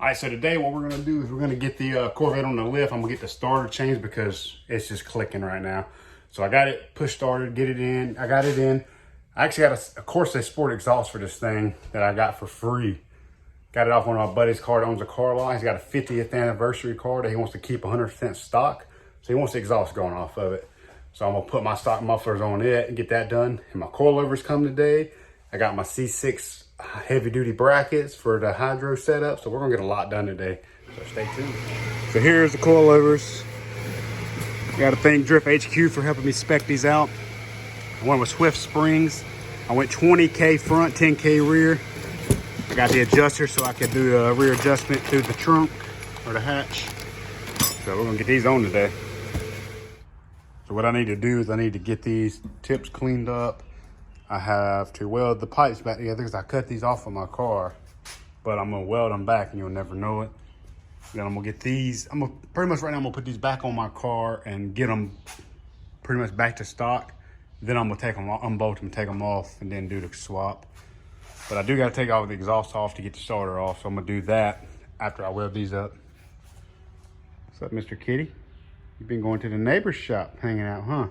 All right, so today what we're gonna do is we're gonna get the Corvette on the lift. I'm gonna get the starter changed because it's just clicking right now. So I got it push started, get it in. I got it in. I actually got a Corsair Sport exhaust for this thing that I got for free. Got it off one of my buddy's car that owns a car lot. He's got a 50th anniversary car that he wants to keep 100% stock. So he wants the exhaust going off of it. So I'm gonna put my stock mufflers on it and get that done. And my coilovers come today. I got my C6 heavy duty brackets for the hydro setup. So we're gonna get a lot done today. So stay tuned. So here's the coilovers. Got to thank Drift HQ for helping me spec these out. I went with Swift springs. I went 20K front, 10K rear. I got the adjuster so I could do a rear adjustment through the trunk or the hatch. So we're gonna get these on today. So what I need to do is I need to get these tips cleaned up. I have to weld the pipes back together because I cut these off of my car, but I'm gonna weld them back and you'll never know it. Then I'm gonna get these, pretty much right now I'm gonna put these back on my car and get them pretty much back to stock. Then I'm gonna take them, unbolt them, take them off and then do the swap. But I do gotta take all the exhaust off to get the starter off. So I'm gonna do that after I weld these up. What's up, Mr. Kitty? You've been going to the neighbor's shop, hanging out, huh?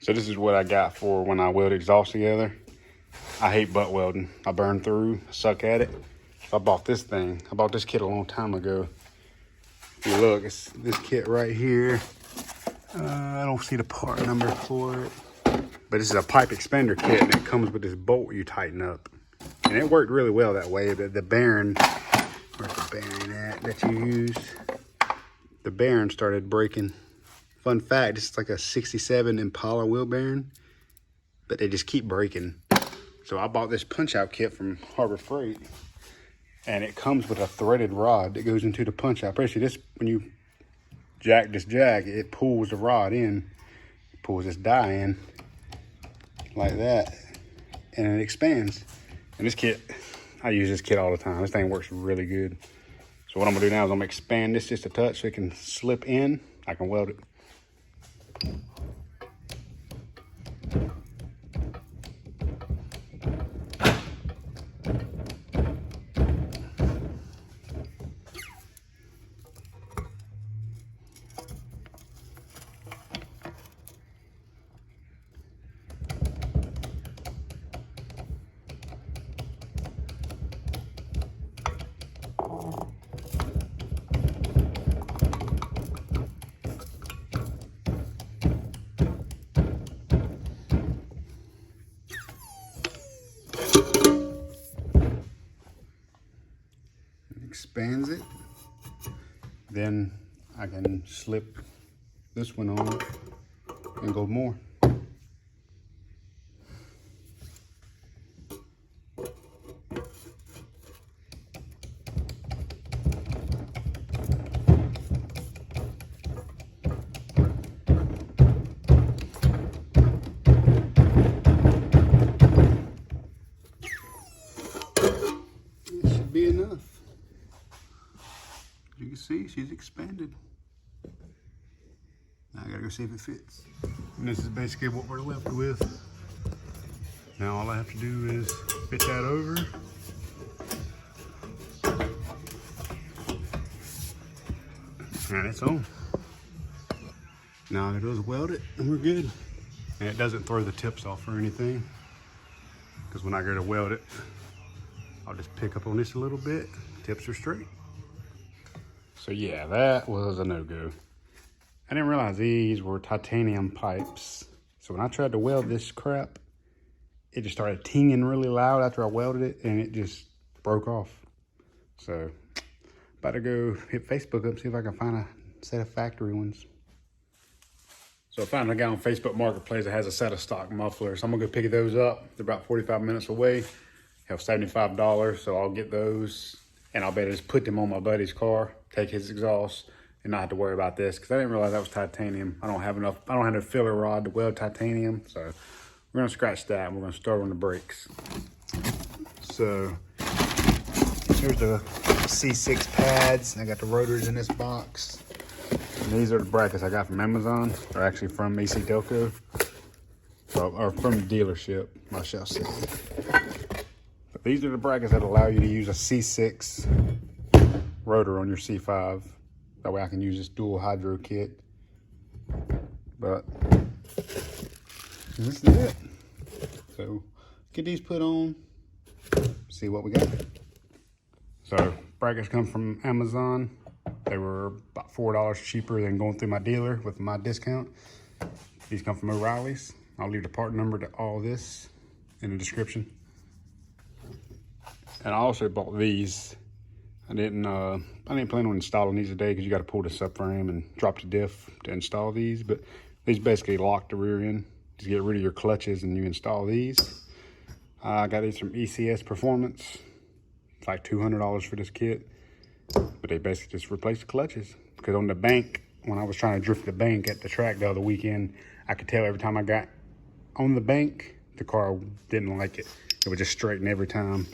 So this is what I got for when I weld exhaust together. I hate butt welding. I burn through, suck at it. So I bought this thing. I bought this kit a long time ago. If you look, it's this kit right here. I don't see the part number for it. But this is a pipe expander kit and it comes with this bolt you tighten up. And it worked really well that way. But the bearing, where's the bearing at that you use? The bearing started breaking. Fun fact, this is like a 67 Impala wheel bearing, but they just keep breaking. So I bought this punch out kit from Harbor Freight and it comes with a threaded rod that goes into the punch out. Basically this, when you jack this jack, it pulls the rod in, pulls this die in like that, and it expands. And this kit, I use this kit all the time. This thing works really good. So what I'm gonna do now is I'm gonna expand this just a touch so it can slip in. I can weld it. Expands it, then I can slip this one on and go more. It should be enough. You can see she's expanded. Now I gotta go see if it fits. And this is basically what we're left with. Now all I have to do is fit that over. And it's on. Now all I do is weld it and we're good. And it doesn't throw the tips off or anything. Because when I go to weld it, I'll just pick up on this a little bit. Tips are straight. So yeah, that was a no-go. I didn't realize these were titanium pipes. So when I tried to weld this crap, it just started tinging really loud after I welded it and it just broke off. So about to go hit Facebook up and see if I can find a set of factory ones. So I found a guy on Facebook Marketplace that has a set of stock mufflers. I'm gonna go pick those up. They're about 45 minutes away. Have $75, so I'll get those and I'll better just put them on my buddy's car, take his exhaust, and not have to worry about this because I didn't realize that was titanium. I don't have a filler rod to weld titanium, so we're gonna scratch that and we're gonna start on the brakes. So here's the C6 pads. I got the rotors in this box. And these are the brackets I got from Amazon, or actually from AC Delco, or from the dealership, I shall say. These are the brackets that allow you to use a C6 rotor on your C5. That way I can use this dual hydro kit. But this is it. So get these put on, see what we got. So brackets come from Amazon. They were about $4 cheaper than going through my dealer with my discount. These come from Oreillys. I'll leave the part number to all this in the description. And I also bought these. I didn't plan on installing these today because you got to pull the subframe and drop the diff to install these. But these basically lock the rear end to get rid of your clutches, and you install these. I got these from ECS Performance. It's like $200 for this kit. But they basically just replace the clutches. Because on the bank, when I was trying to drift the bank at the track the other weekend, I could tell every time I got on the bank, the car didn't like it. It would just straighten every time.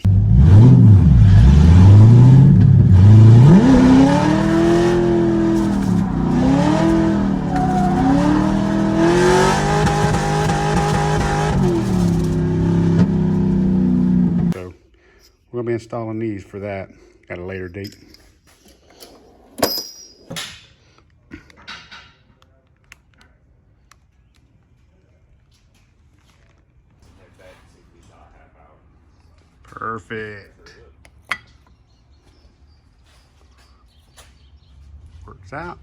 So we're gonna be installing these for that at a later date. Perfect. Works out.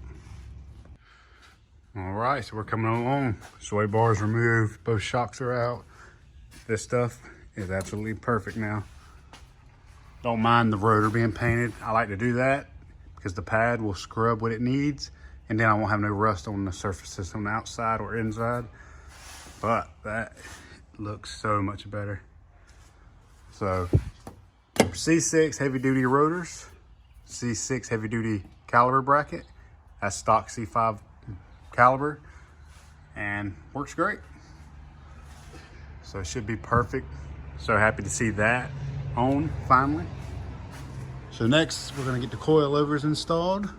All right, so we're coming along. Sway bars removed, both shocks are out. This stuff is absolutely perfect now. Don't mind the rotor being painted. I like to do that because the pad will scrub what it needs, and then I won't have no rust on the surfaces on the outside or inside. But that looks so much better. So C6 heavy duty rotors, C6 heavy duty caliper bracket. That's stock C5 caliber and works great. So it should be perfect. So happy to see that on finally. So next we're gonna get the coilovers installed.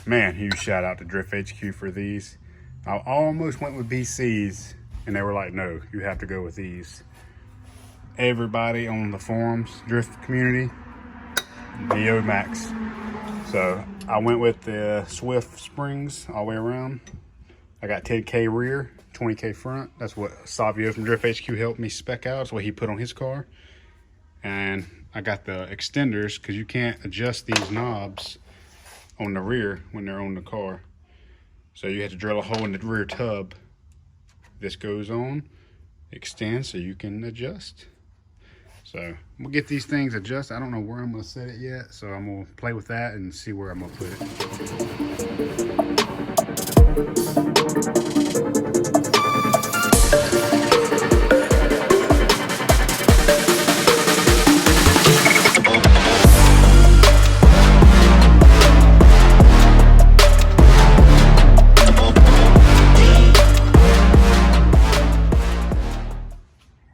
Man, huge shout out to Drift HQ for these. I almost went with BCs and they were like, no, you have to go with these. Everybody on the forums, drift community, the Omax. So I went with the Swift springs all the way around. I got 10K rear, 20K front. That's what Savio from Drift HQ helped me spec out. That's what he put on his car. And I got the extenders because you can't adjust these knobs on the rear when they're on the car. So you have to drill a hole in the rear tub. This goes on, extends so you can adjust. So we'll get these things adjusted. I don't know where I'm gonna set it yet, so I'm gonna play with that and see where I'm gonna put it.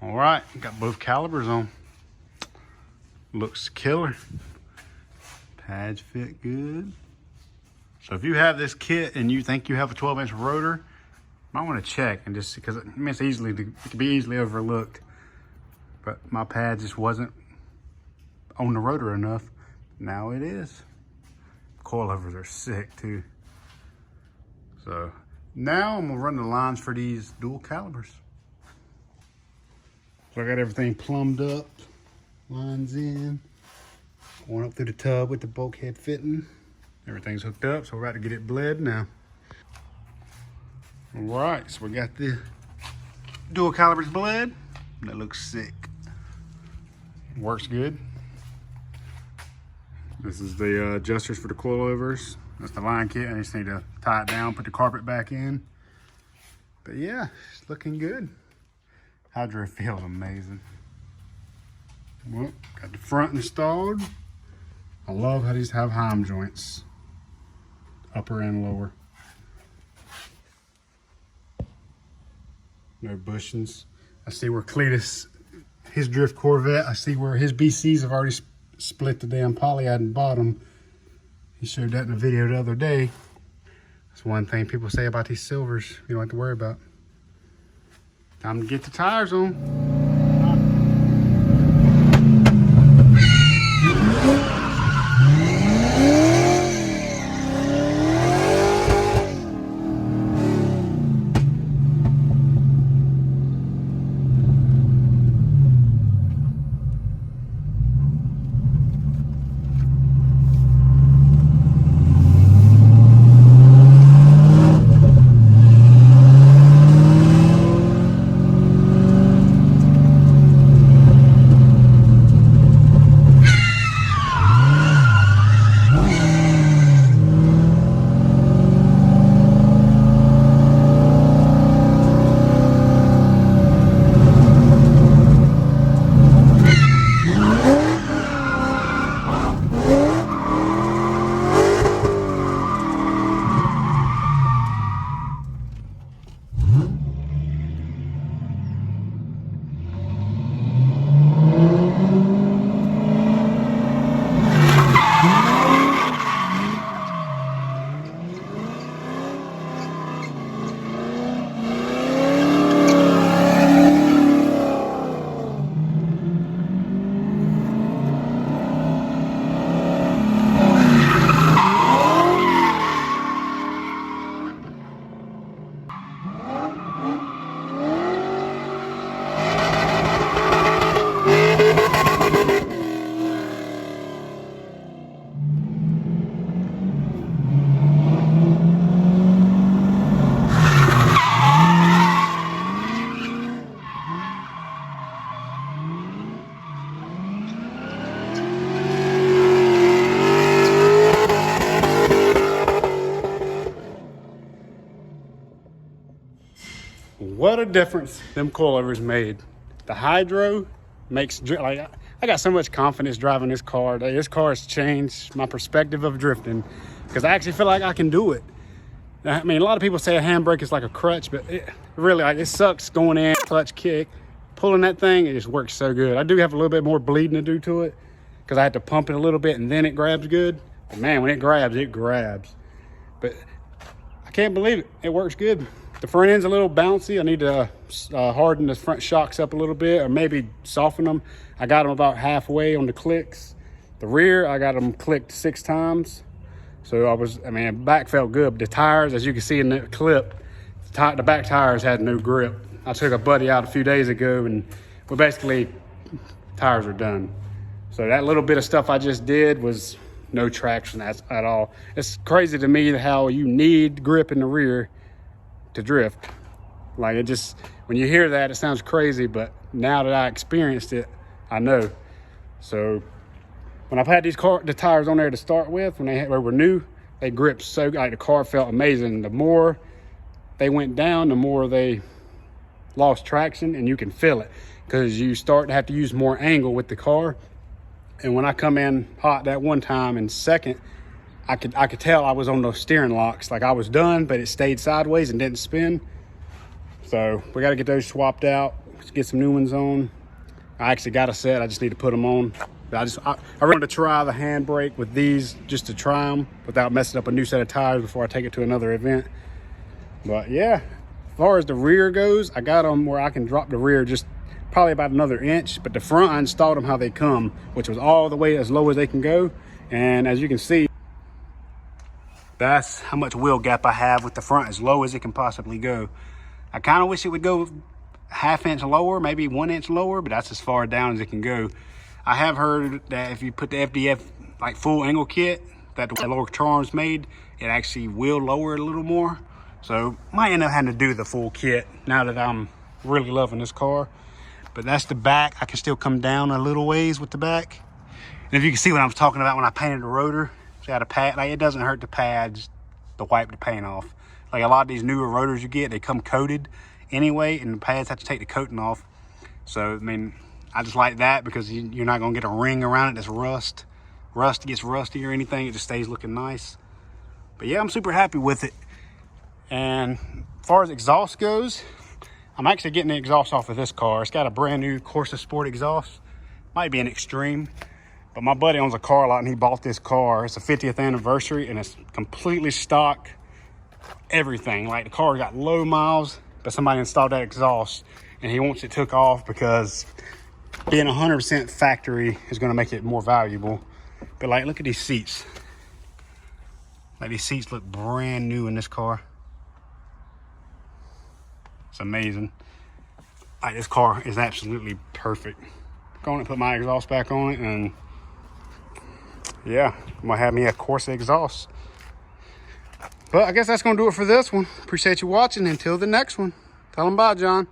All right, got both calibers on. Looks killer. Pads fit good. So if you have this kit and you think you have a 12-inch rotor, you might want to check and just because it can be easily overlooked. But my pad just wasn't on the rotor enough. Now it is. Coilovers are sick too. So now I'm gonna run the lines for these dual calibers. So I got everything plumbed up. Lines in, going up through the tub with the bulkhead fitting. Everything's hooked up, so we're about to get it bled now. All right, so we got the dual calibers bled. That looks sick. Works good. This is the adjusters for the coilovers. That's the line kit. I just need to tie it down, put the carpet back in. But yeah, it's looking good. Hydro feels amazing. Well, got the front installed. I love how these have heim joints, upper and lower. No bushings. I see where Cletus, his drift Corvette, I see where his BCs have already split the damn poly out in the bottom. He showed that in a video the other day. That's one thing people say about these silvers you don't have to worry about. Time to get the tires on. What a difference them coilovers made. The hydro makes, like, I got so much confidence driving this car. This car has changed my perspective of drifting because I actually feel like I can do it. I mean, a lot of people say a handbrake is like a crutch, but it really, like, it sucks going in, clutch kick, pulling that thing, it just works so good. I do have a little bit more bleeding to do to it because I had to pump it a little bit and then it grabs good. But man, when it grabs, it grabs. But I can't believe it. It works good. The front end's a little bouncy. I need to harden the front shocks up a little bit or maybe soften them. I got them about halfway on the clicks. The rear, I got them clicked 6 times. So I mean, back felt good. But the tires, as you can see in the clip, the back tires had no grip. I took a buddy out a few days ago and we basically, tires are done. So that little bit of stuff I just did was no traction at all. It's crazy to me how you need grip in the rear to drift. Like, it just, when you hear that, it sounds crazy, but now that I experienced it, I know. So when I've had the tires on there to start with, when they were new, they gripped so, like, the car felt amazing. The more they went down, the more they lost traction, and you can feel it because you start to have to use more angle with the car. And when I come in hot that one time and second, I could tell I was on those steering locks. Like, I was done, but it stayed sideways and didn't spin. So we got to get those swapped out. Let's get some new ones on. I actually got a set. I just need to put them on. I wanted to try the handbrake with these just to try them without messing up a new set of tires before I take it to another event. But yeah, as far as the rear goes, I got them where I can drop the rear just probably about another inch, but the front, I installed them how they come, which was all the way as low as they can go. And as you can see, that's how much wheel gap I have with the front, as low as it can possibly go. I kind of wish it would go ½ inch lower, maybe 1 inch lower, but that's as far down as it can go. I have heard that if you put the FDF like full angle kit that the lower charms made, it actually will lower it a little more. So might end up having to do the full kit now that I'm really loving this car. But that's the back. I can still come down a little ways with the back. And if you can see what I'm talking about when I painted the rotor, so I had a pad, like, it doesn't hurt the pads to wipe the paint off. Like, a lot of these newer rotors you get, they come coated anyway, and the pads have to take the coating off. So, I mean, I just like that because you're not gonna get a ring around it that's rust. Rust gets rusty or anything, it just stays looking nice. But yeah, I'm super happy with it. And as far as exhaust goes, I'm actually getting the exhaust off of this car. It's got a brand new Corsa Sport exhaust. Might be an Extreme, but my buddy owns a car lot and he bought this car. It's a 50th anniversary and it's completely stock, everything. Like, the car got low miles, but somebody installed that exhaust and he wants it took off because being 100% factory is gonna make it more valuable. But like, look at these seats. Like, these seats look brand new in this car. It's amazing. Like, this car is absolutely perfect. Going to put my exhaust back on it, and yeah, I'm gonna have me a Corsa exhaust. But I guess that's gonna do it for this one. Appreciate you watching. Until the next one. Tell them bye, John.